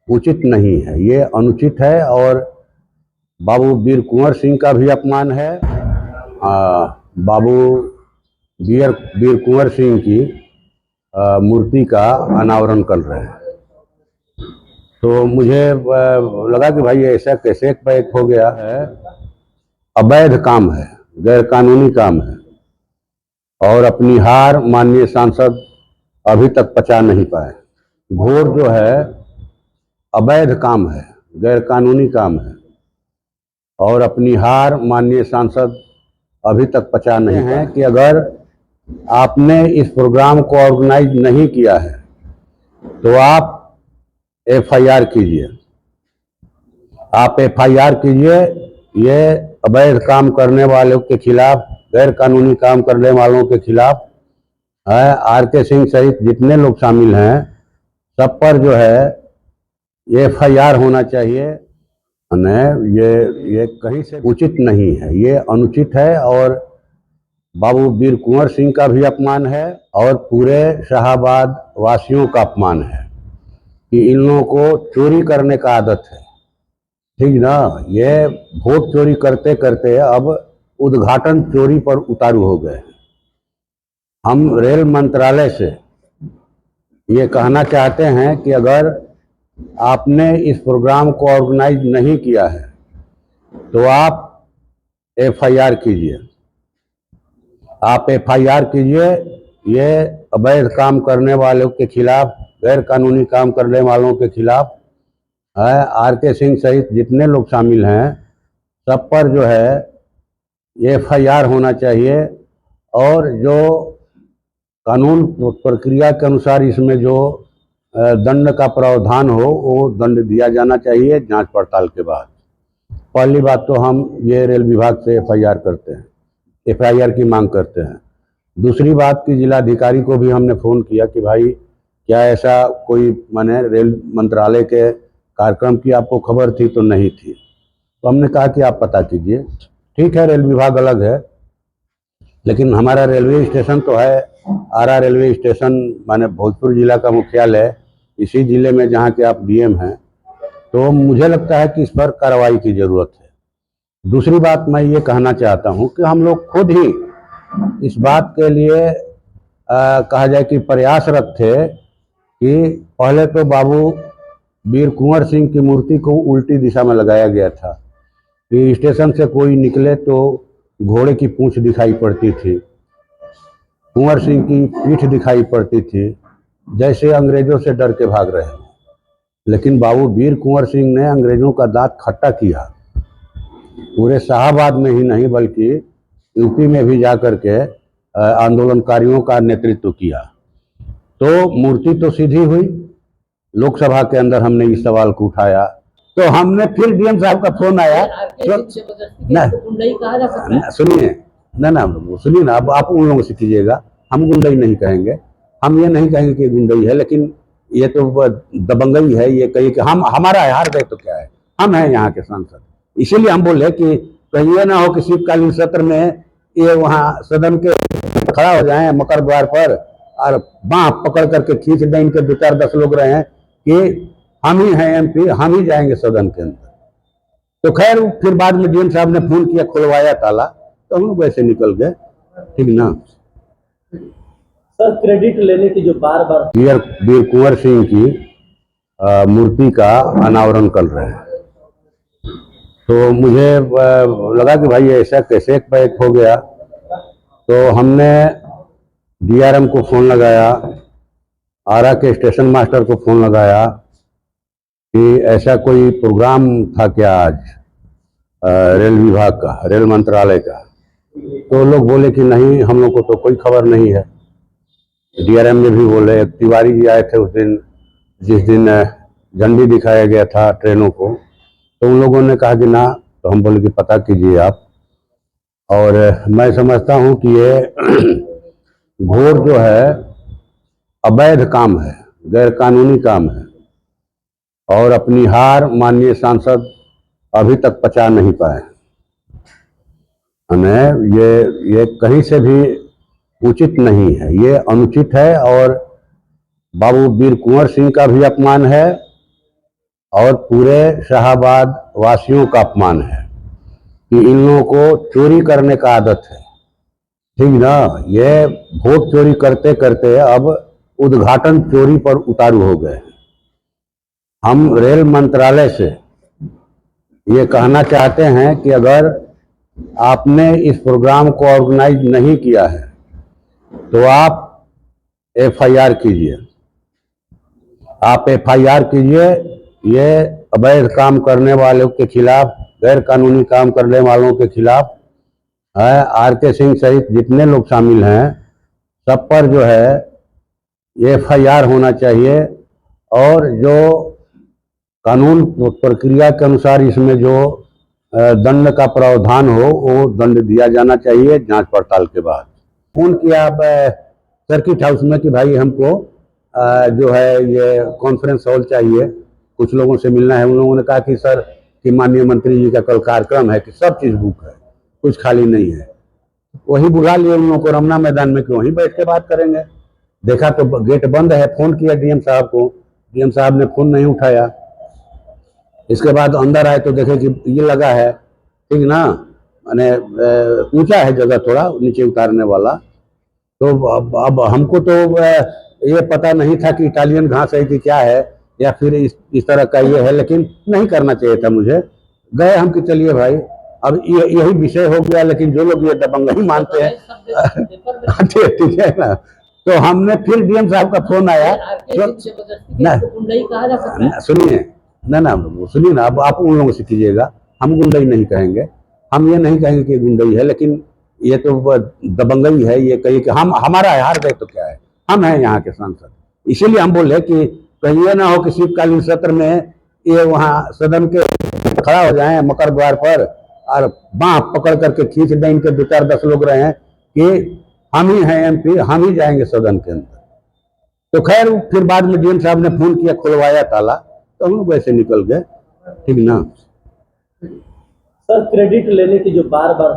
उचित नहीं है, ये अनुचित है और बाबू वीर कुंवर सिंह का भी अपमान है। बाबू वीर वीर कुंवर सिंह की मूर्ति का अनावरण कर रहे हैं। तो मुझे लगा कि भाई ऐसा कैसे एक हो गया है, अवैध काम है, गैर कानूनी काम है और अपनी हार माननीय सांसद अभी तक पचा नहीं पाए। घोर जो है अवैध काम है, गैर कानूनी काम है और अपनी हार माननीय सांसद अभी तक पचा नहीं है कि अगर आपने इस प्रोग्राम को ऑर्गेनाइज नहीं किया है तो आप एफआईआर कीजिए। आप एफआईआर कीजिए। ये अवैध काम करने वालों के खिलाफ, गैर कानूनी काम करने वालों के खिलाफ है, आर.के. सिंह सहित जितने लोग शामिल हैं सब पर जो है एफआईआर होना चाहिए। ये कहीं से उचित नहीं है, ये अनुचित है और बाबू वीर कुंवर सिंह का भी अपमान है और पूरे शाहाबाद वासियों का अपमान है कि इन लोगों को चोरी करने का आदत है। ठीक ना, ये वोट चोरी करते करते अब उद्घाटन चोरी पर उतारू हो गए। हम रेल मंत्रालय से ये कहना चाहते हैं कि अगर आपने इस प्रोग्राम को ऑर्गेनाइज नहीं किया है तो आप एफआईआर कीजिए। आप एफआईआर कीजिए। ये अवैध काम करने वालों के खिलाफ, गैर कानूनी काम करने वालों के खिलाफ है, आर.के. सिंह सहित जितने लोग शामिल हैं सब पर जो है एफआईआर होना चाहिए और जो कानून प्रक्रिया के अनुसार इसमें जो दंड का प्रावधान हो वो दंड दिया जाना चाहिए जांच पड़ताल के बाद। पहली बात तो हम ये रेल विभाग से एफआईआर करते हैं, एफआईआर की मांग करते हैं। दूसरी बात कि जिलाधिकारी को भी हमने फ़ोन किया कि भाई क्या ऐसा कोई माने रेल मंत्रालय के कार्यक्रम की आपको खबर थी? तो नहीं थी। तो हमने कहा कि आप पता कीजिए। ठीक है, रेल विभाग अलग है लेकिन हमारा रेलवे स्टेशन तो है आरा रेलवे स्टेशन, माने भोजपुर जिला का मुख्यालय इसी जिले में जहाँ के आप डीएम हैं। तो मुझे लगता है कि इस पर कार्रवाई की ज़रूरत है। दूसरी बात मैं ये कहना चाहता हूँ कि हम लोग खुद ही इस बात के लिए कहा जाए कि प्रयासरत थे कि पहले तो बाबू वीर कुंवर सिंह की मूर्ति को उल्टी दिशा में लगाया गया था कि स्टेशन से कोई निकले तो घोड़े की पूंछ दिखाई पड़ती थी, कुंवर सिंह की पीठ दिखाई पड़ती थी, जैसे अंग्रेजों से डर के भाग रहे हैं। लेकिन बाबू वीर कुंवर सिंह ने अंग्रेजों का दांत खट्टा किया। पूरे शाहाबाद में ही नहीं बल्कि यूपी में भी जाकर के आंदोलनकारियों का नेतृत्व किया। तो मूर्ति तो सीधी हुई। लोकसभा के अंदर हमने इस सवाल को उठाया तो हमने फिर डीएम साहब का फोन आया। सुनिए ना सुनिए ना, अब आप उन लोगों से कीजिएगा, हम गुंडई नहीं कहेंगे। हम ये नहीं कहेंगे कि गुंडई है, लेकिन ये तो दबंगई है। ये कहिए कि हम हमारा है, हार गए तो क्या है, हम हैं यहाँ के सांसद। इसीलिए हम बोले कि कहीं ये ना हो कि शीतकालीन सत्र में ये वहाँ सदन के खड़ा हो जाए मकर द्वार पर और बाँह पकड़ करके खींच दें इनके 2-4-10 लोग रहे हैं कि हम ही हैं एमपी, हम ही जाएंगे सदन के अंदर। तो खैर फिर बाद में डीएम साहब ने फोन किया, खुलवाया ताला, तो हम लोग वैसे निकल गए। ठीक ना सर, क्रेडिट लेने की जो बार बार वीर कुंवर सिंह की मूर्ति का अनावरण कर रहे हैं। तो मुझे लगा कि भाई ऐसा कैसे एक हो गया। तो हमने डीआरएम को फ़ोन लगाया, आरा के स्टेशन मास्टर को फ़ोन लगाया कि ऐसा कोई प्रोग्राम था क्या आज रेल विभाग का, रेल मंत्रालय का। तो लोग बोले कि नहीं, हम लोग को तो कोई खबर नहीं है। डीआरएम में भी बोले, तिवारी जी आए थे उस दिन, जिस दिन झंडी दिखाया गया था ट्रेनों को, तो उन लोगों ने कहा कि ना। तो हम बोले कि पता कीजिए आप। और मैं समझता हूँ कि ये घोर जो है अवैध काम है, गैर कानूनी काम है और अपनी हार माननीय सांसद अभी तक पचा नहीं पाए। हमें ये कहीं से भी उचित नहीं है, ये अनुचित है और बाबू वीर कुंवर सिंह का भी अपमान है और पूरे शाहाबाद वासियों का अपमान है कि इन लोगों को चोरी करने का आदत है। ठीक ना, ये वोट चोरी करते करते अब उद्घाटन चोरी पर उतारू हो गए। हम रेल मंत्रालय से ये कहना चाहते हैं कि अगर आपने इस प्रोग्राम को ऑर्गेनाइज नहीं किया है तो आप एफआईआर कीजिए। आप एफआईआर कीजिए। ये अवैध काम करने वालों के खिलाफ, गैर कानूनी काम करने वालों के खिलाफ है, आर.के. सिंह सहित जितने लोग शामिल हैं सब पर जो है एफआईआर होना चाहिए और जो कानून प्रक्रिया के अनुसार इसमें जो दंड का प्रावधान हो वो दंड दिया जाना चाहिए जांच पड़ताल के बाद। फोन किया अब सर्किट हाउस में कि भाई हमको जो है ये कॉन्फ्रेंस हॉल चाहिए, कुछ लोगों से मिलना है। उन लोगों ने कहा कि सर कि माननीय मंत्री जी का कल कार्यक्रम है कि सब चीज़ बुक है, कुछ खाली नहीं है। वही बुला लिए उन लोगों को रमना मैदान में कि वहीं बैठ के बात करेंगे। देखा तो गेट बंद है। फोन किया डीएम साहब को, डीएम साहब ने फोन नहीं उठाया। इसके बाद अंदर आए तो देखे कि ये लगा है, ठीक ना, माने ऊंचा है जगह, थोड़ा नीचे उतारने वाला। तो अब हमको तो ये पता नहीं था कि इटालियन घास है कि क्या है या फिर इस तरह का ये है, लेकिन नहीं करना चाहिए था मुझे। गए हम कि चलिए भाई अब यही विषय हो गया, लेकिन जो लोग ये दबंगई मानते हैं ठीक है ना। तो हमने फिर डीएम साहब का फोन आया। सुनिए ना सुनिए ना, अब आप उन लोगों से कीजिएगा, हम गुंडई नहीं कहेंगे। हम ये नहीं कहेंगे कि गुंडई है, लेकिन ये तो दबंगई है। ये कहिए कि हम हमारा है, हार गए तो क्या है, हम हैं यहाँ के सांसद। इसीलिए हम बोले कि कहीं ये ना हो कि शीतकालीन सत्र में ये वहाँ सदन के खड़ा हो जाए मकर द्वार पर और बाँह पकड़ करके खींच दें इनके 2-4-10 लोग रहे हैं कि हम ही हैं एमपी, हम ही जाएंगे सदन के अंदर। तो खैर फिर बाद में डीएम साहब ने फोन किया, खुलवाया ताला, तो हम लोग वैसे निकल गए। ठीक ना। सर क्रेडिट लेने की जो बार बार